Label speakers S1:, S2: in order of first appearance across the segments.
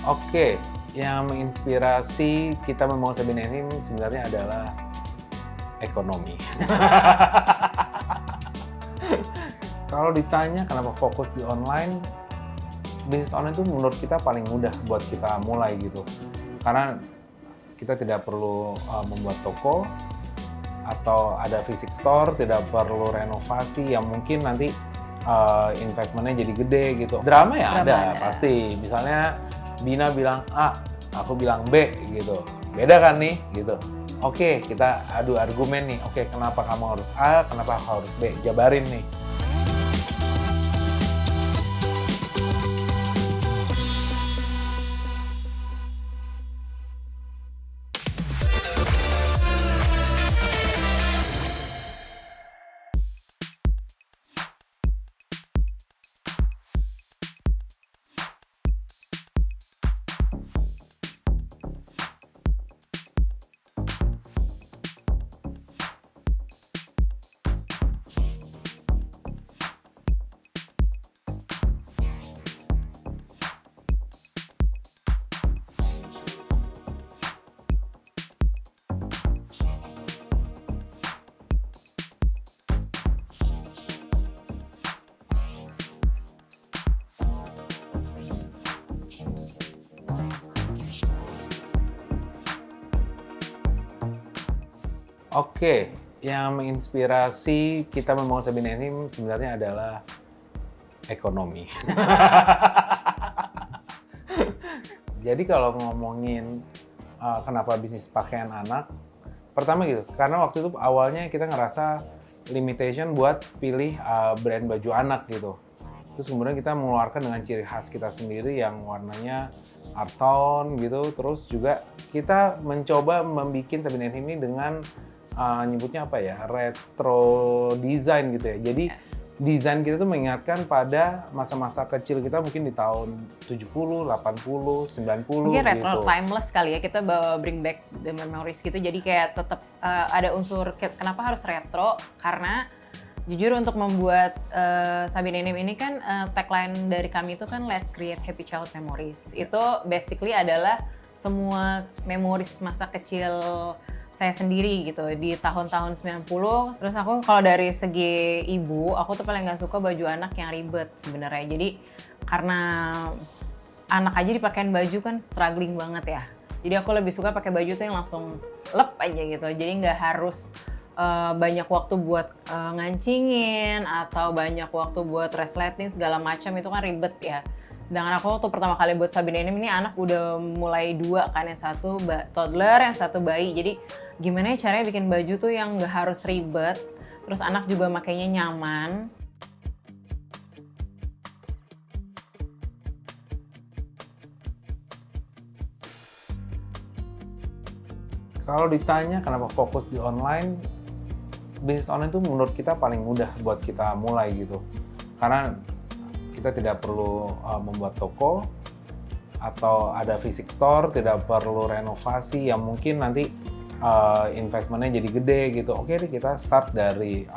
S1: Oke, yang menginspirasi kita membangun Sabina ini sebenarnya adalah ekonomi. Kalau ditanya kenapa fokus di online, bisnis online itu menurut kita paling mudah buat kita mulai gitu. Karena kita tidak perlu membuat toko atau ada fisik store, tidak perlu renovasi yang mungkin nanti investmentnya jadi gede gitu. Drama ya ada, pasti. Misalnya Bina bilang A, aku bilang B gitu. Beda kan nih gitu. Oke, kita adu argumen nih. Oke, kenapa kamu harus A, kenapa aku harus B? Jabarin nih. Oke, yang menginspirasi kita membangun Sabina ini sebenarnya adalah ekonomi. Jadi kalau ngomongin kenapa bisnis pakaian anak, pertama gitu, karena waktu itu awalnya kita ngerasa limitation buat pilih brand baju anak gitu. Terus kemudian kita mengeluarkan dengan ciri khas kita sendiri yang warnanya art tone gitu. Terus juga kita mencoba membuat Sabina ini dengan nyebutnya apa ya, retro design gitu ya. Jadi desain kita tuh mengingatkan pada masa-masa kecil kita mungkin di tahun 70, 80, 90
S2: mungkin
S1: gitu.
S2: retro timeless kali ya, kita bawa bring back the memories gitu. Jadi kayak tetap ada unsur kenapa harus retro, karena jujur untuk membuat Sabina ini kan tagline dari kami itu kan let's create happy child memories. Itu basically adalah semua memories masa kecil saya sendiri gitu di tahun-tahun 90. Terus aku kalau dari segi ibu, aku tuh paling gak suka baju anak yang ribet sebenarnya. Jadi karena anak aja dipakein baju kan struggling banget ya. Jadi aku lebih suka pakai baju tuh yang langsung lep aja gitu. Jadi nggak harus banyak waktu buat ngancingin atau banyak waktu buat resleting segala macam, itu kan ribet ya. Sedangkan aku waktu pertama kali buat Sabina ini anak udah mulai 2 kan, yang satu toddler, yang satu bayi. Jadi gimana ya caranya bikin baju tuh yang nggak harus ribet, terus anak juga makainya nyaman.
S1: Kalau ditanya kenapa fokus di online, bisnis online itu menurut kita paling mudah buat kita mulai gitu. Karena kita tidak perlu membuat toko atau ada fisik store, tidak perlu renovasi yang mungkin nanti investmentnya jadi gede gitu. Oke deh, kita start dari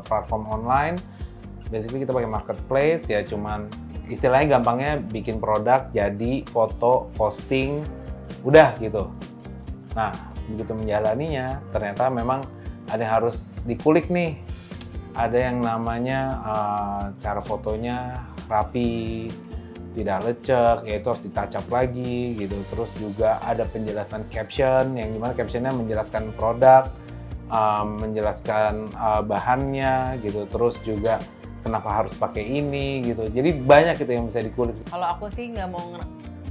S1: platform online. Basically kita pakai marketplace ya, cuman istilahnya gampangnya bikin produk, jadi foto, posting, udah gitu. Nah, begitu menjalaninya, ternyata memang ada yang harus dikulik nih. Ada yang namanya cara fotonya rapi, tidak lecek, yaitu harus ditacap lagi gitu. Terus juga ada penjelasan caption, yang dimana captionnya menjelaskan produk, menjelaskan bahannya gitu. Terus juga kenapa harus pakai ini gitu. Jadi banyak itu yang bisa dikulik.
S2: Kalau aku sih nggak mau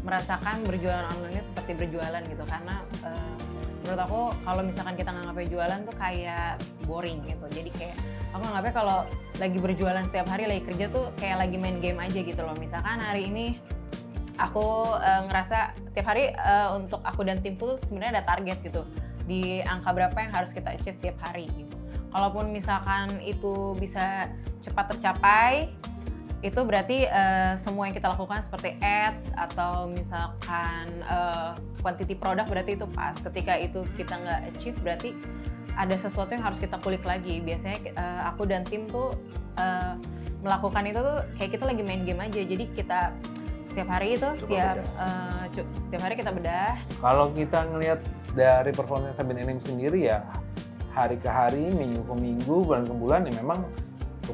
S2: merasakan berjualan online seperti berjualan gitu, karena menurut aku kalau misalkan kita nganggapnya jualan tuh kayak boring gitu. Jadi kayak aku nganggapnya kalau lagi berjualan setiap hari, lagi kerja tuh kayak lagi main game aja gitu loh. Misalkan hari ini aku ngerasa tiap hari untuk aku dan tim tuh sebenarnya ada target gitu, di angka berapa yang harus kita achieve tiap hari gitu. Kalaupun misalkan itu bisa cepat tercapai, itu berarti semua yang kita lakukan seperti ads atau misalkan quantity produk berarti itu pas. Ketika itu kita nggak achieve, berarti ada sesuatu yang harus kita kulik lagi. Biasanya aku dan tim tuh melakukan itu tuh kayak kita lagi main game aja. Jadi kita setiap hari itu setiap hari kita bedah.
S1: Kalau kita ngelihat dari performa Sabin Enim sendiri ya hari ke hari, minggu ke minggu, bulan ke bulan ya memang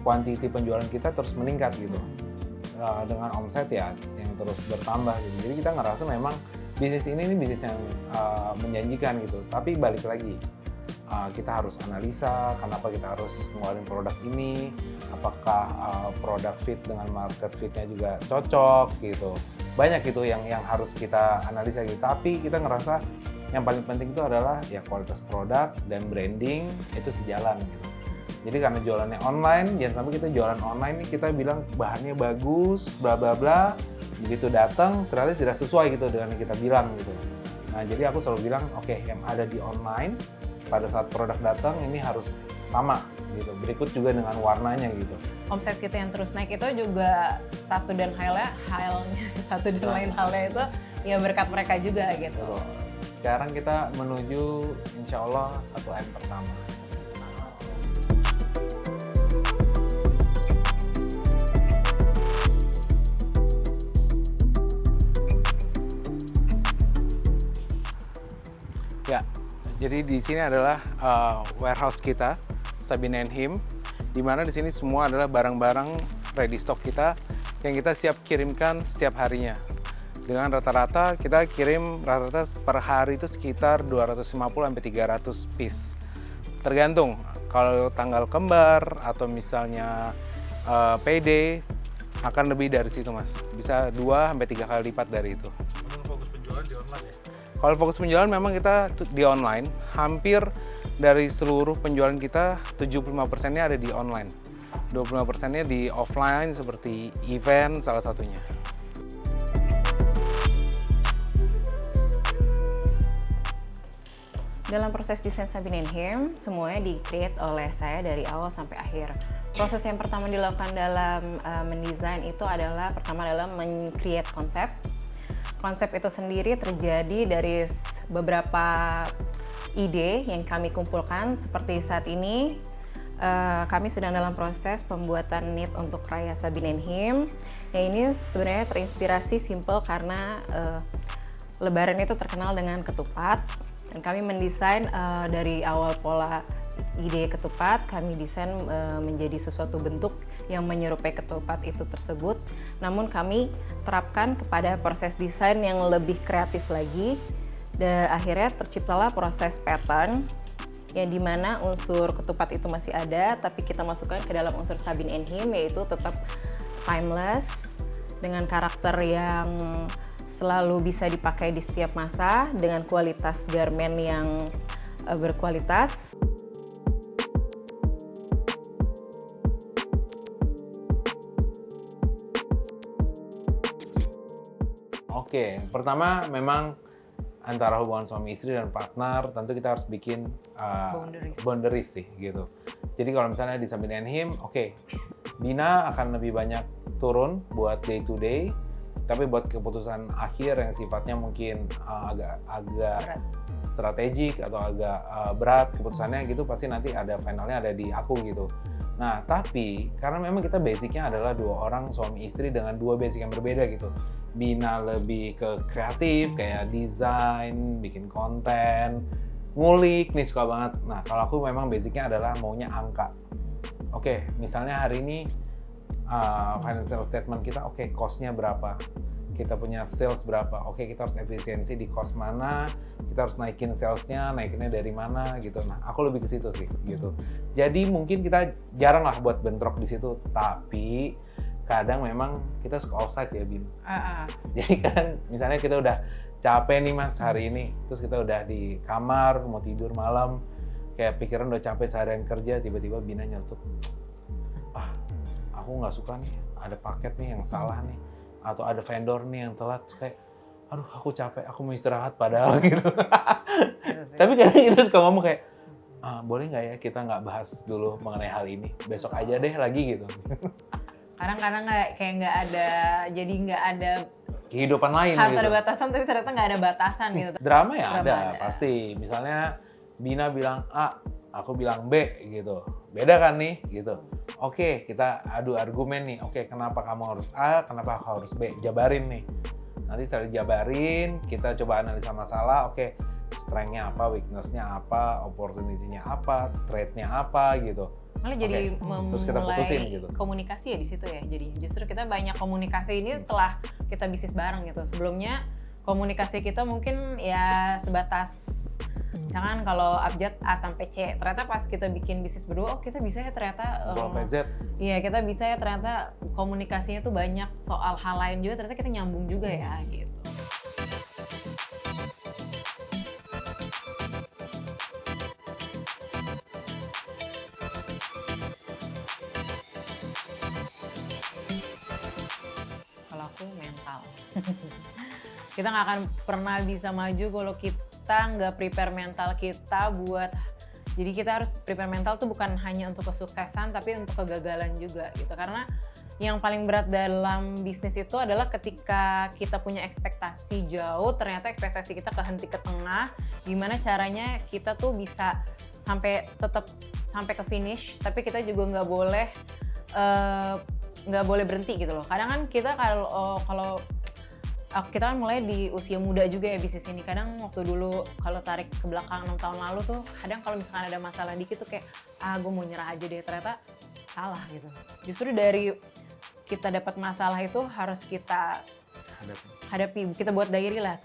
S1: kuantiti penjualan kita terus meningkat gitu. Dengan omset ya yang terus bertambah gitu. Jadi kita ngerasa memang bisnis ini bisnis yang menjanjikan gitu. Tapi balik lagi, kita harus analisa kenapa kita harus ngeluarin produk ini, apakah produk fit dengan market fitnya juga cocok gitu. Banyak gitu yang harus kita analisa gitu. Tapi kita ngerasa yang paling penting itu adalah ya kualitas produk dan branding itu sejalan gitu. Jadi karena jualannya online, jangan sampai kita jualan online nih kita bilang bahannya bagus, bla bla bla, begitu datang ternyata tidak sesuai gitu dengan yang kita bilang gitu. Nah jadi aku selalu bilang oke, yang ada di online pada saat produk datang ini harus sama gitu. Berikut juga dengan warnanya gitu.
S2: Omset kita yang terus naik itu juga satu dan lain halnya itu ya berkat mereka juga gitu.
S1: Betul. Sekarang kita menuju insya Allah 1M pertama. Ya, jadi di sini adalah warehouse kita, Sabin & Him, di mana di sini semua adalah barang-barang ready stock kita yang kita siap kirimkan setiap harinya. Dengan rata-rata kita kirim rata-rata per hari itu sekitar 250-300 piece. Tergantung, kalau tanggal kembar atau misalnya payday akan lebih dari situ mas. Bisa 2-3 kali lipat dari itu.
S3: Memang fokus penjualan di online ya?
S1: Kalau fokus penjualan memang kita di online, hampir dari seluruh penjualan kita 75%-nya ada di online. 25%-nya di offline seperti event salah satunya.
S2: Dalam proses desain Sabin & Him, semuanya di-create oleh saya dari awal sampai akhir. Proses yang pertama dilakukan dalam mendesain itu adalah pertama adalah men-create konsep. Konsep itu sendiri terjadi dari beberapa ide yang kami kumpulkan. Seperti saat ini, kami sedang dalam proses pembuatan knit untuk Raya Sabin & Him. Yang ini sebenarnya terinspirasi simple karena Lebaran itu terkenal dengan ketupat. Dan kami mendesain dari awal pola ide ketupat, kami desain menjadi sesuatu bentuk yang menyerupai ketupat itu tersebut. Namun kami terapkan kepada proses desain yang lebih kreatif lagi. Dan akhirnya terciptalah proses pattern yang dimana unsur ketupat itu masih ada, tapi kita masukkan ke dalam unsur Sabin & Him, yaitu tetap timeless dengan karakter yang selalu bisa dipakai di setiap masa dengan kualitas garment yang berkualitas.
S1: Oke, pertama memang antara hubungan suami istri dan partner tentu kita harus bikin boundaries sih gitu. Jadi kalau misalnya di Sabin & Him, oke, Bina akan lebih banyak turun buat day to day, tapi buat keputusan akhir yang sifatnya mungkin agak strategik atau agak berat keputusannya gitu, pasti nanti ada finalnya ada di aku gitu. Nah, tapi karena memang kita basicnya adalah dua orang suami istri dengan dua basic yang berbeda gitu. Bina lebih ke kreatif, kayak desain, bikin konten, ngulik, nih suka banget. Nah, kalau aku memang basicnya adalah maunya angka. Oke, misalnya hari ini financial statement kita, oke, cost-nya berapa? Kita punya sales berapa? Oke, kita harus efisiensi di cost mana? Kita harus naikin sales-nya, naikinnya dari mana gitu. Nah, aku lebih ke situ sih gitu. Jadi mungkin kita jarang lah buat bentrok di situ, tapi kadang memang kita suka offside ya, Bin. Jadi kan misalnya kita udah capek nih Mas hari ini, terus kita udah di kamar mau tidur malam, kayak pikiran udah capek seharian kerja, tiba-tiba Bina nyeletuk, aku nggak suka nih, ada paket nih yang salah nih, atau ada vendor nih yang telat, kayak aduh aku capek, aku mau istirahat padahal gitu. Tapi kadang kita suka ngomong kayak, boleh nggak ya kita nggak bahas dulu mengenai hal ini, besok aja deh lagi gitu.
S2: Kadang-kadang kayak nggak ada, jadi nggak ada
S1: kehidupan lain
S2: harus
S1: gitu.
S2: ada batasan, tapi ternyata nggak ada batasan gitu.
S1: Drama ya ada, pasti. Misalnya Bina bilang A, aku bilang B gitu. Beda kan nih gitu. Oke, kita adu argumen nih. Oke, kenapa kamu harus A, kenapa aku harus B? Jabarin nih. Nanti setelah dijabarin, kita coba analisa masalah. Oke, strength-nya apa, weakness-nya apa, opportunity-nya apa, threat-nya apa gitu.
S2: Malah jadi
S1: Terus kita
S2: memulai
S1: putusin gitu.
S2: komunikasi ya di situ ya. Jadi justru kita banyak komunikasi ini setelah kita bisnis bareng gitu. Sebelumnya komunikasi kita mungkin ya sebatas misalkan kalau abjad A sampai C. Ternyata pas kita bikin bisnis berdua, oh kita bisa ya ternyata
S1: Sampai Z.
S2: iya kita bisa ya ternyata komunikasinya tuh banyak soal hal lain juga ternyata kita nyambung juga ya gitu. Kalau aku mental. Kita nggak akan pernah bisa maju kalau kita nggak prepare mental kita buat. Jadi kita harus prepare mental tuh bukan hanya untuk kesuksesan tapi untuk kegagalan juga gitu. Karena yang paling berat dalam bisnis itu adalah ketika kita punya ekspektasi jauh, ternyata ekspektasi kita kehenti ke tengah. Gimana caranya kita tuh bisa tetap sampai ke finish, tapi kita juga nggak boleh berhenti gitu loh. Kadang kan kita kalau kita kan mulai di usia muda juga ya bisnis ini. Kadang waktu dulu kalau tarik ke belakang 6 tahun lalu tuh, kadang kalau misalkan ada masalah dikit tuh kayak gue mau nyerah aja deh. Ternyata salah gitu. Justru dari kita dapat masalah itu harus kita hadapi. Kita buat diary lah.